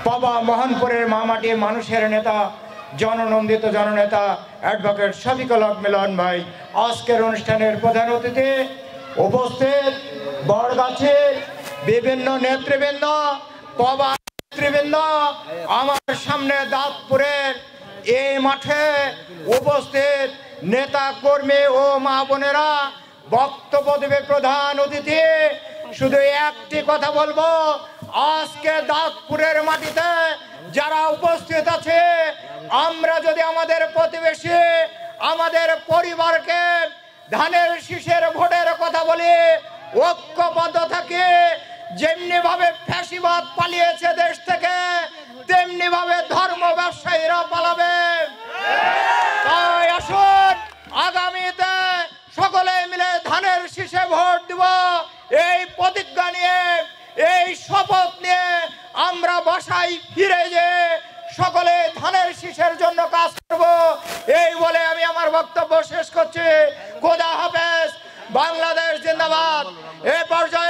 বাবা মোহনপুরের মামাটি মানুষের নেতা জননন্দিত জননেতা অ্যাডভোকেট শফিকুল হক মিলন ভাই আজকের অনুষ্ঠানের প্রধান অতিথি উপস্থিত বড়গাছির বিভিন্ন নেতৃবৃন্দ বাবা নেতৃবৃন্দ আমার সামনে দাঁতপুরের এই মাঠে উপস্থিত নেতা কর্মী ও মা বোনেরা বক্তব্য দেবে প্রধান অতিথি শুধু একটি কথা বলবো আজকে দাঁতপুরের মাটিতে যারা উপস্থিত আছে আমরা যদি আমাদের প্রতিবেশী আমাদের পরিবারকে ধানের শীষের ভোটের কথা বলি ঐক্যবদ্ধ থাকি যেমনি ভাবে ফ্যাসিবাদ পালিয়েছে দেশ থেকে তেমনি ভাবে ধর্ম ব্যবসায়ীরা পালাবে তাই আসুন আগামীতে সকলে মিলে ধানের শীষে ভোট দিব এই প্রতিজ্ঞা নিয়ে এই শপথ নিয়ে আমরা বাসায় ফিরে যে সকলে ধানের শীষের জন্য কাজ করব এই বলে আমি আমার বক্তব্য শেষ করছি খোদা হাফেজ বাংলাদেশ জিন্দাবাদ এই পর্যায়ে